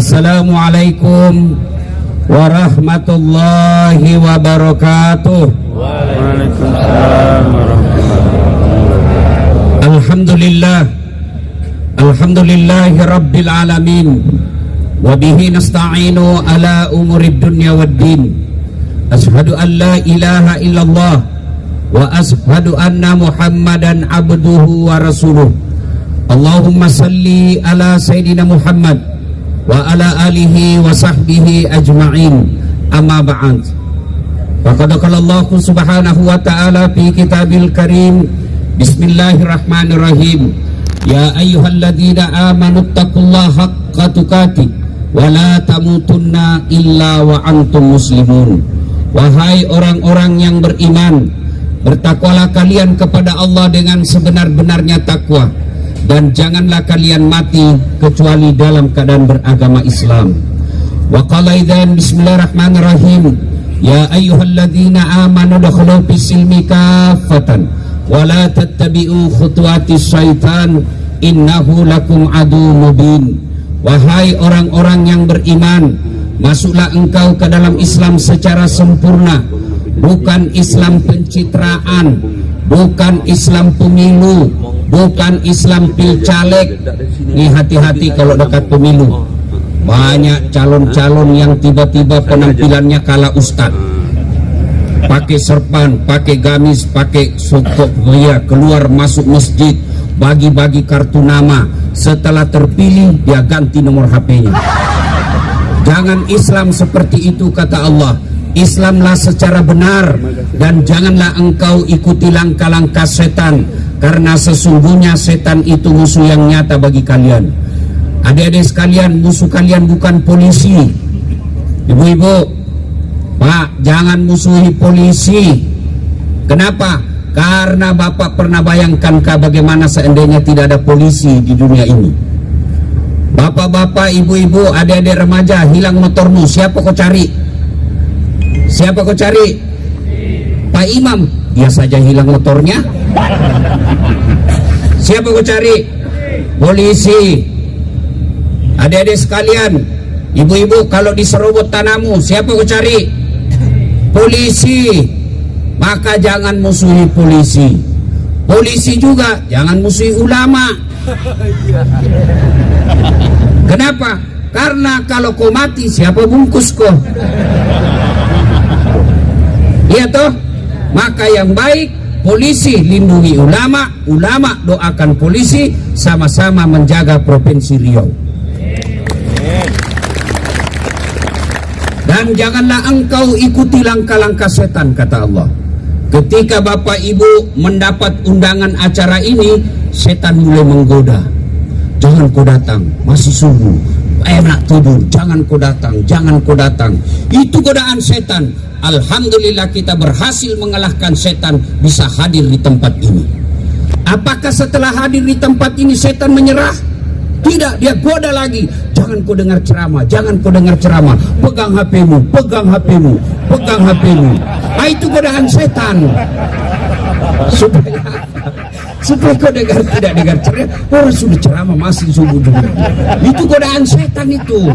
Assalamualaikum warahmatullahi wabarakatuh. Waalaikumsalam warahmatullahi. Alhamdulillahi rabbil alamin. Wa bihi nasta'inu ala umurid dunya waddin. Ashhadu an la ilaha illallah wa ashhadu anna Muhammadan abduhu wa rasuluh. Allahumma salli ala Sayyidina Muhammad wa ala alihi wa sahbihi ajma'in. Amma ba'd. Faqad qala Allah subhanahu wa ta'ala fi kitabil karim. Bismillahirrahmanirrahim. Ya ayyuhalladzina amanu taqullaha haqqa tuqatih wa la tamutunna illa wa antum muslimun. Wahai orang-orang yang beriman, bertakwalah kalian kepada Allah dengan sebenar-benarnya takwa, dan janganlah kalian mati kecuali dalam keadaan beragama Islam. Wa qala idzan bismillahirrahmanirrahim. Ya ayyuhalladzina amanu dukhulu fis-silmi kaffatan wa la tattabi'u khutuwatis syaitan innahu lakum aduwwun mubin. Wahai orang-orang yang beriman, masuklah engkau ke dalam Islam secara sempurna, bukan Islam pencitraan, bukan Islam pemilu, bukan Islam pilcaleg. Nih hati-hati kalau dekat pemilu, banyak calon-calon yang tiba-tiba penampilannya kala ustad, pakai serpan, pakai gamis, pakai sokok ria, keluar masuk masjid, bagi-bagi kartu nama. Setelah terpilih dia ganti nomor HP-nya. Jangan Islam seperti itu, kata Allah. Islamlah secara benar, dan janganlah engkau ikuti langkah-langkah setan, karena sesungguhnya setan itu musuh yang nyata bagi kalian. Adik-adik sekalian, musuh kalian bukan polisi. Ibu-ibu, Pak, jangan musuhi polisi. Kenapa? Karena Bapak pernah bayangkan bagaimana seandainya tidak ada polisi di dunia ini. Bapak-bapak, ibu-ibu, adik-adik remaja, hilang motormu, siapa kau cari? Siapa kau cari? Pak Imam, dia saja hilang motornya. Siapa kau cari? Polisi. Adik-adik sekalian, ibu-ibu, kalau diserobot tanahmu, siapa kau cari? Polisi. Maka jangan musuhi polisi. Polisi juga jangan musuhi ulama. Kenapa? Karena kalau kau mati, siapa bungkus kau? Iya toh? Maka yang baik, polisi lindungi ulama, ulama doakan polisi, sama-sama menjaga Provinsi Riau. Dan janganlah engkau ikuti langkah-langkah setan, kata Allah. Ketika Bapak Ibu mendapat undangan acara ini, setan mulai menggoda. Jangan kau datang, masih subuh, nak tidur, jangan kau datang, jangan kau datang. Itu godaan setan. Alhamdulillah kita berhasil mengalahkan setan, bisa hadir di tempat ini. Apakah setelah hadir di tempat ini setan menyerah? Tidak, dia goda lagi. Jangan kau dengar ceramah, jangan kau dengar ceramah. Pegang HP-mu, pegang HP-mu, pegang HP-mu. Ah, itu godaan setan. Supaya kau dengar, tidak dengar ceramah. Orang sudah ceramah masih subuh dulu. Itu godaan setan itu.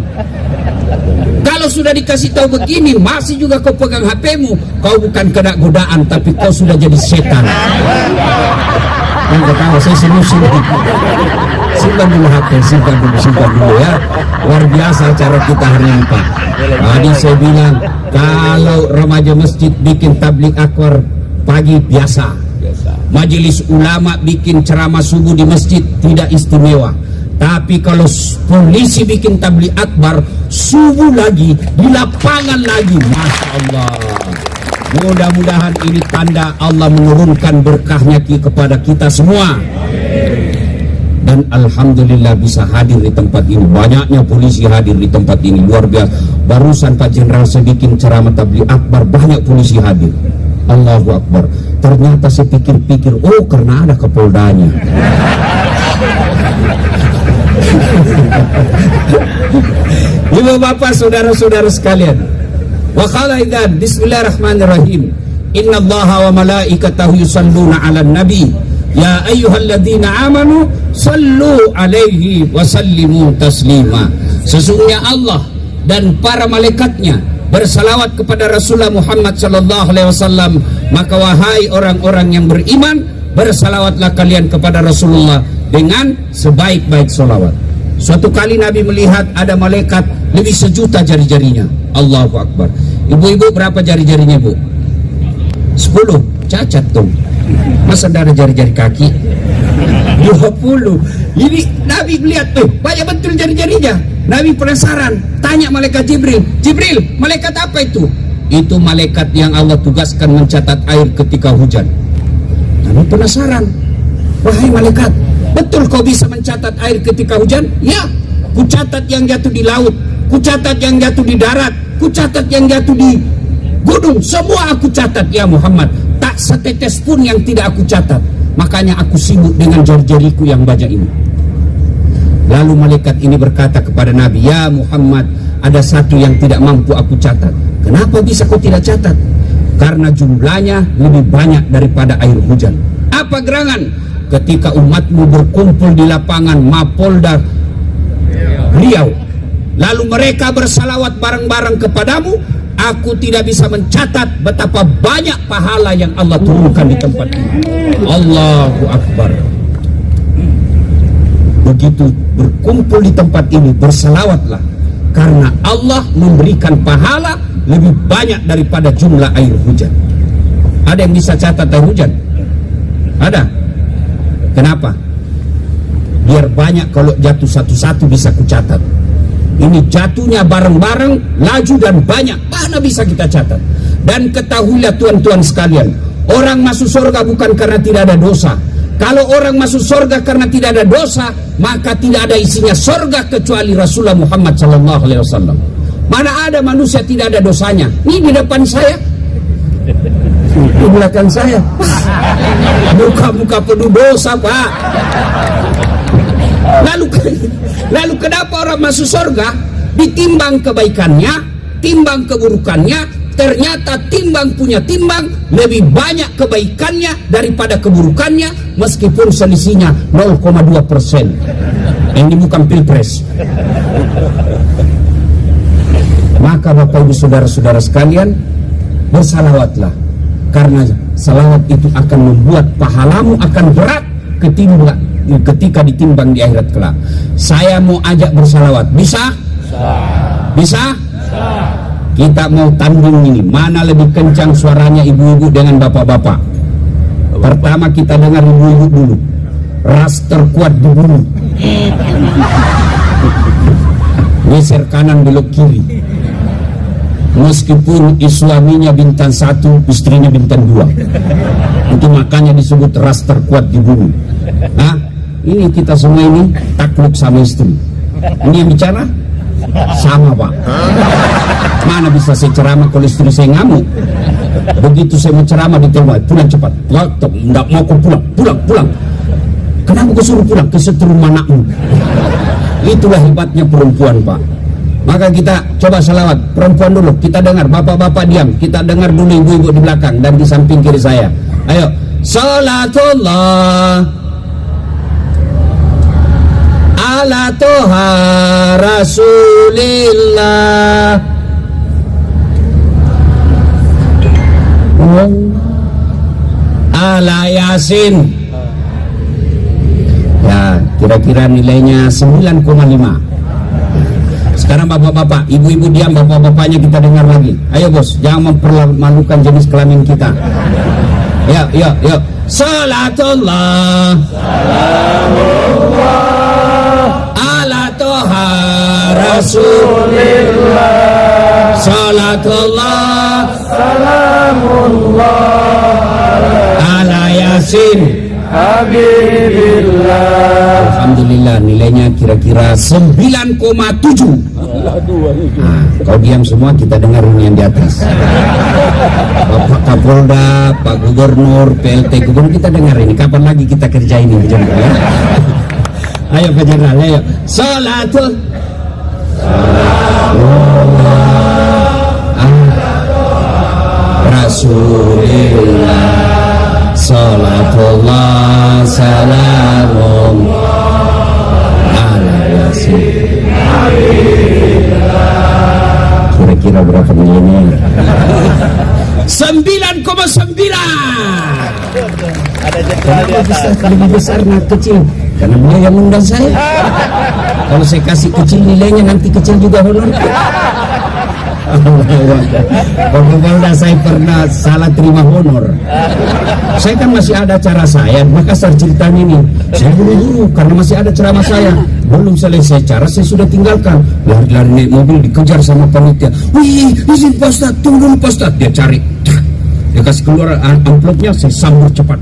Kalau sudah dikasih tahu begini, masih juga kau pegang HP-mu, kau bukan kena godaan, tapi kau sudah jadi setan. Yang ketawa, saya sini. Simpan dulu HP, simpan dulu ya. Luar biasa acara kita hari ini, Pak. Tadi saya bilang, kalau remaja masjid bikin tablik akbar pagi biasa. Majelis ulama bikin ceramah subuh di masjid tidak istimewa. Tapi kalau polisi bikin tablik akbar subuh lagi, di lapangan lagi, Masya Allah. Mudah-mudahan ini tanda Allah menurunkan berkahnya kepada kita semua. Dan alhamdulillah bisa hadir di tempat ini. Banyaknya polisi hadir di tempat ini, luar biasa. Barusan Pak Jenderal saya bikin ceramah tabligh akbar, banyak polisi hadir. Allahu Akbar. Ternyata saya pikir-pikir, oh karena ada Kapoldanya. Ibu bapak, saudara-saudara sekalian, wa qala idzan bismillahirrahmanirrahim. Innallaha wa malaikatahu yusalluna 'alan nabi. Ya ayyuhalladzina amanu sallu sallu alaihi wa sallimu taslima. Sesungguhnya Allah dan para malaikatnya bersalawat kepada Rasulullah Muhammad sallallahu alaihi wasallam, maka wahai orang-orang yang beriman, bersalawatlah kalian kepada Rasulullah dengan sebaik-baik salawat. Suatu kali Nabi melihat ada malaikat lebih 1.000.000 jari-jarinya. Allahu Akbar. Ibu-ibu berapa jari-jarinya, Bu? 10. Cacat tuh. Masa ada jari-jari kaki? 20. Ini Nabi melihat tuh banyak betul jari-jarinya. Nabi penasaran, tanya malaikat Jibril, Jibril, malaikat apa itu? Itu malaikat yang Allah tugaskan mencatat air ketika hujan. Nabi penasaran, wahai malaikat, betul kau bisa mencatat air ketika hujan? Ya, ku catat yang jatuh di laut, ku catat yang jatuh di darat, ku catat yang jatuh di gunung, semua aku catat ya Muhammad. Tak setetes pun yang tidak aku catat. Makanya aku sibuk dengan jari-jariku yang banyak ini. Lalu malaikat ini berkata kepada Nabi, ya Muhammad, ada satu yang tidak mampu aku catat. Kenapa bisa kau tidak catat? Karena jumlahnya lebih banyak daripada air hujan. Apa gerangan? Ketika umatmu berkumpul di lapangan Mapolda Riau, lalu mereka bersalawat bareng-bareng kepadamu, aku tidak bisa mencatat betapa banyak pahala yang Allah turunkan di tempat ini. Allahu Akbar. Begitu berkumpul di tempat ini, bersalawatlah, karena Allah memberikan pahala lebih banyak daripada jumlah air hujan. Ada yang bisa catat air hujan? Ada? Kenapa? Biar banyak, kalau jatuh satu-satu bisa kucatat. Ini jatuhnya bareng-bareng, laju dan banyak, mana bisa kita catat. Dan ketahuilah tuan-tuan sekalian, orang masuk surga bukan karena tidak ada dosa. Kalau orang masuk surga karena tidak ada dosa, maka tidak ada isinya surga kecuali Rasulullah Muhammad SAW. Mana ada manusia tidak ada dosanya? Ini di depan saya, di belakang saya, muka-muka penuh dosa, Pak. Lalu kenapa orang masuk surga ditimbang kebaikannya, timbang keburukannya, ternyata timbang punya timbang lebih banyak kebaikannya daripada keburukannya, meskipun selisihnya 0,2%. Ini bukan pilpres. Maka Bapak Ibu saudara-saudara sekalian, bersalawatlah, karena salawat itu akan membuat pahalamu akan berat ketika ditimbang di akhirat kelak. Saya mau ajak bersalawat, bisa? Bisa? Kita mau tanding ini, mana lebih kencang suaranya ibu-ibu dengan bapak-bapak. Pertama kita dengar ibu-ibu dulu, ras terkuat di bumi, geser kanan belok kiri. Meskipun suaminya bintang 1, istrinya bintang 2, itu makanya disebut ras terkuat di bumi. Nah, ini kita semua ini takluk sama istri. Ini yang bicara sama, Pak. Mana bisa saya ceramah kalau istri saya ngamuk? Begitu saya mau ceramah ditembak, pulang cepat. Tidak mau kau pulang. Kenapa kau suruh pulang? Kesetrum anakmu. Itulah hebatnya perempuan, Pak. Maka kita coba salawat. Perempuan dulu, kita dengar. Bapak-bapak diam, kita dengar dulu ibu-ibu di belakang dan di samping kiri saya. Ayo, salatullah ala toha rasulillah ala yasin. Ya, kira-kira nilainya 9,5. Sekarang bapak-bapak, ibu-ibu diam, bapak-bapaknya kita dengar lagi. Ayo bos, jangan mempermalukan jenis kelamin kita. Yuk. Salatullah ala toha rasulillah. Salatullah salamullah ala yasin habibillah. Alhamdulillah, nilainya kira-kira 9,7. Nah, kau diam semua, kita dengar ini yang di atas. Bapak Kapolda, Pak Gubernur, PLT Gubernur, kita dengar ini. Kapan lagi kita kerja ini, ya? Ayo Pak Jenderal, ayo. Salatul Rasulillah. Salatullah salamullah Ustaz, lebih besar nak kecil? Karena beliau yang undang saya. Kalau saya kasih kecil nilainya, nanti kecil juga honor. Pokoknya saya pernah salah terima honor. Saya kan masih ada acara saya, Makassar ceritanya ini. Saya buru-buru karena masih ada ceramah saya. Belum selesai cara saya sudah tinggalkan. Lari-lari naik mobil dikejar sama panitia. Wih, izin Pak Ustaz, tunggu dulu Pak Ustaz. Dia cari. Dia kasih keluar amplopnya, saya sambut cepat.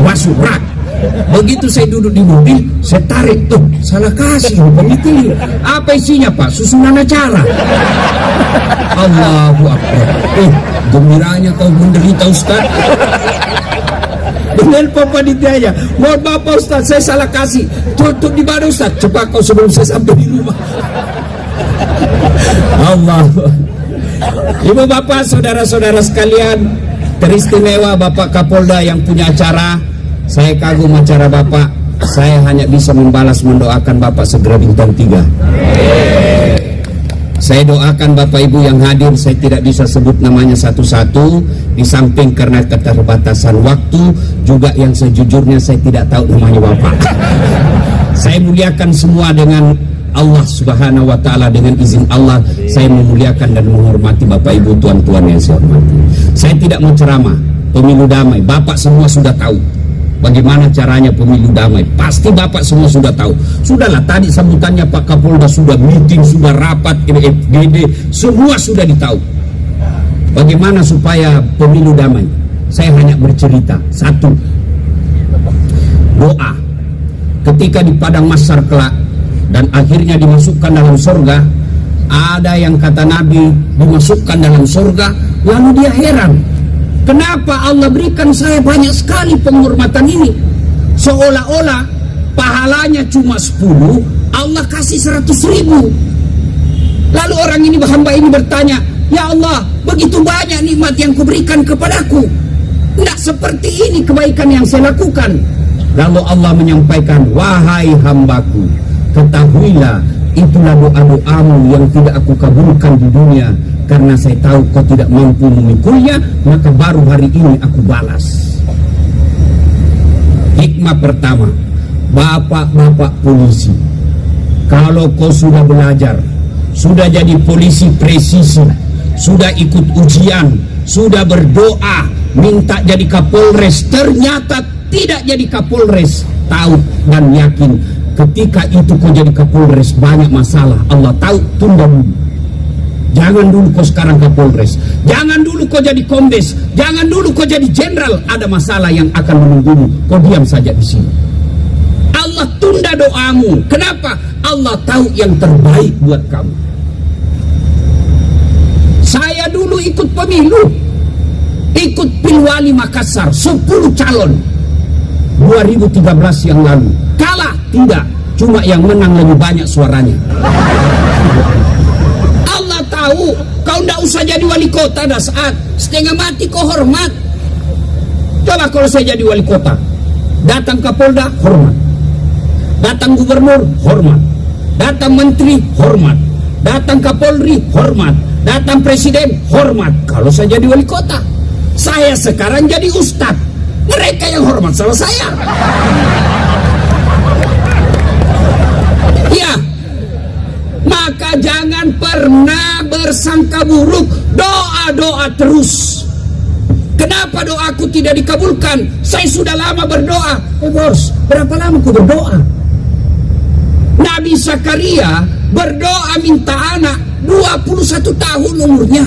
Masuk rak. Begitu saya duduk di mobil, saya tarik tuh, salah kasih pemikiran. Apa isinya Pak? Susunan acara. Allahu Akbar. Gembiranya kau menderita Ustaz. Dengan panitianya, mohon maaf Pak Ustaz, saya salah kasih. Tutup di mana Ustaz? Cepat kau sebelum saya sampai di rumah. Allah. Ibu bapak, saudara-saudara sekalian, teristimewa Bapak Kapolda yang punya acara. Saya kagum acara Bapak. Saya hanya bisa membalas mendoakan Bapak segera bintang 3. Saya doakan Bapak Ibu yang hadir, saya tidak bisa sebut namanya satu-satu. Di samping karena keterbatasan waktu, juga yang sejujurnya saya tidak tahu namanya Bapak. Saya muliakan semua dengan Allah Subhanahu wa Ta'ala. Dengan izin Allah, saya memuliakan dan menghormati Bapak Ibu, tuan-tuan yang saya hormati. Saya tidak mau ceramah, pemilu damai. Bapak semua sudah tahu bagaimana caranya pemilu damai. Pasti Bapak semua sudah tahu. Sudahlah, tadi sambutannya Pak Kapolda sudah meeting, sudah rapat, FGD, semua sudah ditahu. Bagaimana supaya pemilu damai? Saya hanya bercerita. Satu, doa. Ketika di padang mahsyar kelak dan akhirnya dimasukkan dalam surga, ada yang kata Nabi dimasukkan dalam surga, lalu dia heran. Kenapa Allah berikan saya banyak sekali penghormatan ini? Seolah-olah pahalanya cuma 10, Allah kasih 100.000. Lalu orang ini, hamba ini bertanya, ya Allah, begitu banyak nikmat yang kuberikan kepadaku, tidak seperti ini kebaikan yang saya lakukan. Lalu Allah menyampaikan, wahai hambaku, ketahuilah itulah doa-doamu yang tidak aku kabulkan di dunia. Karena saya tahu kau tidak mampu memikulnya, maka baru hari ini aku balas. Hikmah pertama, bapak-bapak polisi, kalau kau sudah belajar, sudah jadi polisi presisi, sudah ikut ujian, sudah berdoa, minta jadi Kapolres, ternyata tidak jadi Kapolres, tahu dan yakin, ketika itu kau jadi Kapolres banyak masalah. Allah tahu, tunda dulu. Jangan dulu kau sekarang Kapolres, jangan dulu kau jadi Kombes, jangan dulu kau jadi Jenderal. Ada masalah yang akan menunggumu, kau diam saja di sini. Allah tunda doamu. Kenapa? Allah tahu yang terbaik buat kamu. Saya dulu ikut pemilu, ikut Pilwali Makassar, 10 calon 2013 yang lalu. Kalah? Tidak, cuma yang menang lebih banyak suaranya. Allah tahu kau tidak usah jadi wali kota dah saat setengah mati kau hormat. Coba kalau saya jadi wali kota, datang Kapolda hormat, datang gubernur hormat, datang menteri hormat, datang Kapolri hormat, datang presiden hormat. Kalau saya jadi wali kota, saya sekarang jadi ustadz, mereka yang hormat sama saya. Ya, maka jangan pernah bersangka buruk, doa-doa terus. Kenapa doaku tidak dikabulkan? Saya sudah lama berdoa. Bos, berapa lama aku berdoa? Nabi Zakaria berdoa minta anak 21 tahun umurnya.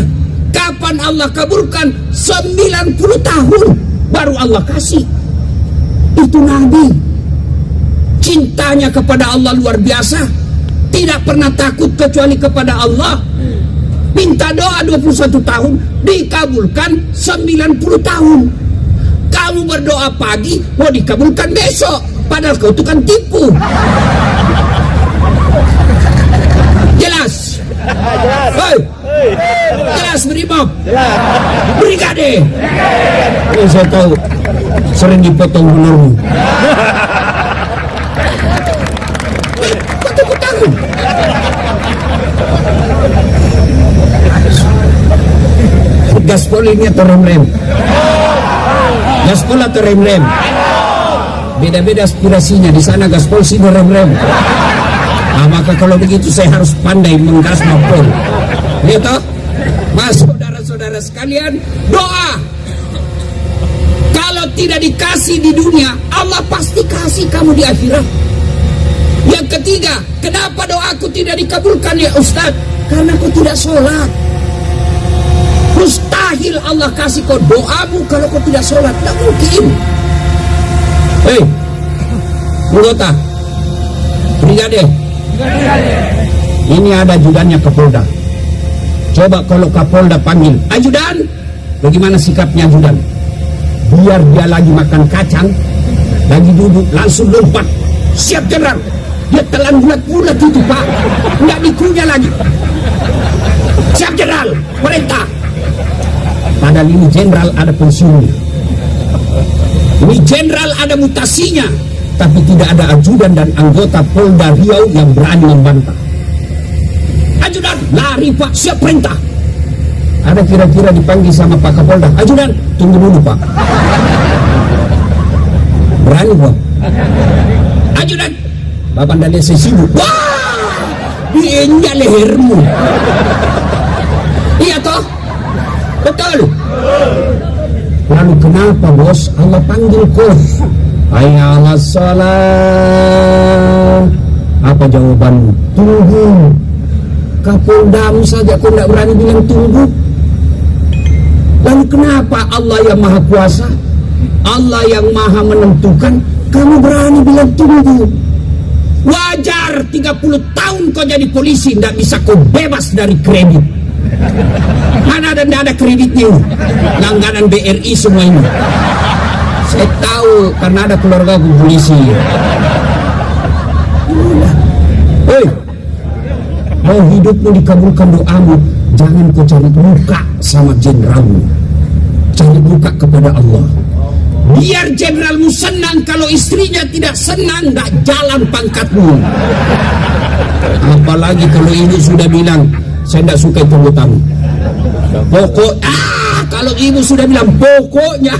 Kapan Allah kabulkan? 90 tahun baru Allah kasih. Itu Nabi. Cintanya kepada Allah luar biasa. Tidak pernah takut kecuali kepada Allah. Minta doa 21 tahun, dikabulkan 90 tahun. Kamu berdoa pagi, mau dikabulkan besok. Padahal kau itu kan tipu. Jelas? Hei, jelas brimob? Brigade? Ini saya tahu, sering dipotong honormu. Kau tahu? Gaspol ini atau rem-rem? Gaspol atau rem-rem? Beda-beda aspirasinya. Di sana gaspol, sini rem-rem. Nah, maka kalau begitu saya harus pandai menggas maupun. Gitu? Mas, saudara-saudara sekalian, doa. Kalau tidak dikasih di dunia, Allah pasti kasih kamu di akhirat. Yang ketiga, kenapa doaku tidak dikabulkan ya Ustaz? Karena aku tidak sholat. Mustahil Allah kasih kau doamu kalau kau tidak sholat. Tidak mungkin. Hei, anggota brigade, ini ada ajudannya Kapolda. Coba kalau Kapolda panggil, ajudan, bagaimana sikapnya ajudan? Biar dia lagi makan kacang, lagi duduk, langsung lompat. Siap jenderal. Dia telan bulat-bulat itu Pak, nggak dikunyah lagi. Siap jenderal, perintah. Padahal ini jenderal ada pensiunnya. Ini jenderal ada mutasinya, tapi tidak ada ajudan dan anggota Polda Riau yang berani membantah. Ajudan, lari Pak, siap perintah. Ada kira-kira dipanggil sama Pak Kapolda, ajudan, tunggu dulu Pak. Berani Pak. Ajudan, Bapak Dali saya sibuk. Wah, diinjak lehermu. Iya toh? Betul. Lalu kenapa bos Allah panggil kau? Hayya 'alas shalah. Apa jawabanmu? Tunggu. Kapoldamu saja kau tidak berani bilang tunggu. Lalu kenapa Allah yang maha kuasa, Allah yang maha menentukan, kamu berani bilang tunggu? Wajar 30 tahun kau jadi polisi, tidak bisa kau bebas dari kredit. Mana ada kreditnya, langganan BRI semua ini. Saya tahu karena ada keluarga polisi. Hei, mau hidupmu dikabulkan doamu, jangan kau cari muka sama jenderalmu, cari muka kepada Allah. Biar jenderalmu senang, kalau istrinya tidak senang, tidak jalan pangkatmu. Apalagi kalau ibu sudah bilang, saya tidak suka itu tamu. Pokok, kalau ibu sudah bilang pokoknya,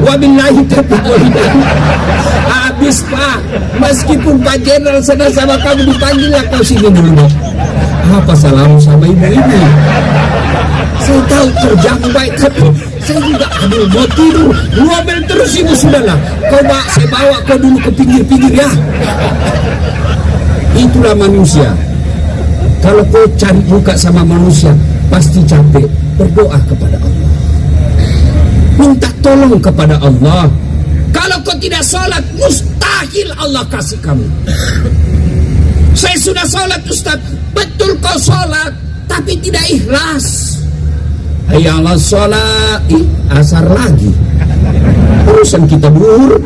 wabillahi taufiq walhidayah. Habis Pak, meskipun Pak Jenderal sedang sama kamu dipanggil, ya kau sini dulu. Apa salahmu sama ibu ini? Saya tahu kerjamu baik, tapi saya juga mau tidur, ngomel terus ibu. Sudahlah, saya bawa kau dulu ke pinggir-pinggir ya. Itulah manusia. Kalau kau cari muka sama manusia, pasti capek. Berdoa kepada Allah, minta tolong kepada Allah. Kalau kau tidak sholat, mustahil Allah kasih kamu. Saya sudah sholat Ustaz, betul kau sholat, tapi tidak ikhlas. Hayya 'alas shalah, asar lagi. Urusan kita duhur,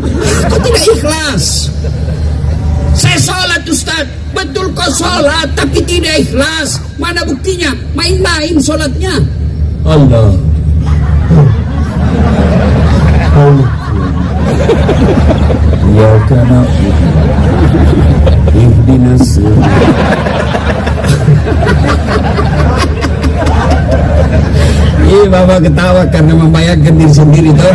kau tidak ikhlas. Saya sholat Ustaz, betul kau sholat, tapi tidak ikhlas. Mana buktinya? Main-main sholatnya. Allah. Ya kana ihdinas. Bapak ketawa karena membayangkan diri sendiri tuh.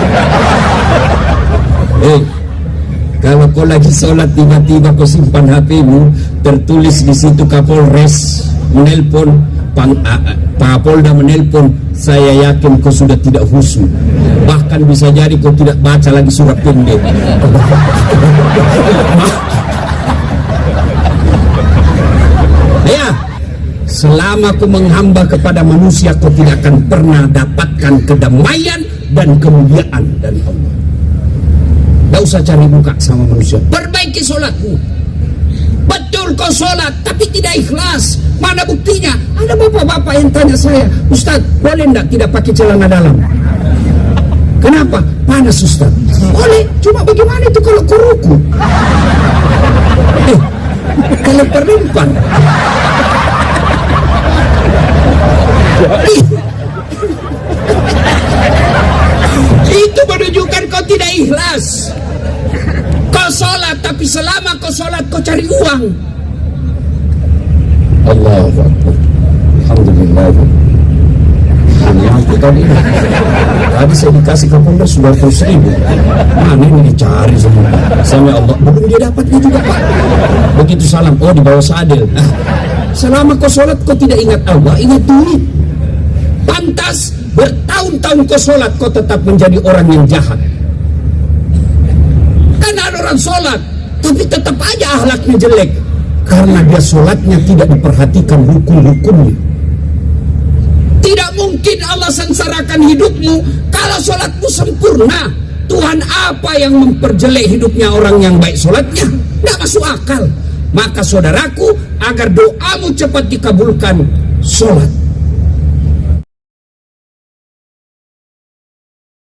Kalau kau lagi sholat, tiba-tiba kau simpan HP-mu, tertulis di situ Kapolres menelpon, Pak Polda menelpon, saya yakin kau sudah tidak khusyuk. Bahkan bisa jadi kau tidak baca lagi surat pendek. Ya, selama kau menghamba kepada manusia, kau tidak akan pernah dapatkan kedamaian dan kemuliaan dari Allah. Tidak usah cari muka sama manusia. Perbaiki sholatmu. Betul kau sholat, tapi tidak ikhlas. Mana buktinya? Ada bapak-bapak yang tanya saya, Ustaz, boleh tidak pakai celana dalam? Kenapa? Panas Ustaz. Boleh, cuma bagaimana itu kalau kau ruku? Kalau perempuan. Itu menunjukkan kau tidak ikhlas. Kau sholat, tapi selama kau sholat kau cari uang. Allahu Akbar. Alhamdulillah. mampu tadi. Tadi saya dikasih ke pondok 90.000. Mana ini dicari semua. Sama Allah, belum dia dapatnya juga Pak. Begitu salam, oh di bawah sadel. Selama kau sholat kau tidak ingat Allah, ingat duit. Pantas bertahun-tahun kau sholat kau tetap menjadi orang yang jahat. Karena ada orang sholat tapi tetap aja akhlaknya jelek, karena dia sholatnya tidak diperhatikan rukun-rukunnya. Tidak mungkin Allah sengsarakan hidupmu kalau sholatmu sempurna. Tuhan apa yang memperjelek hidupnya orang yang baik sholatnya? Tidak masuk akal. Maka saudaraku, agar doamu cepat dikabulkan, sholat.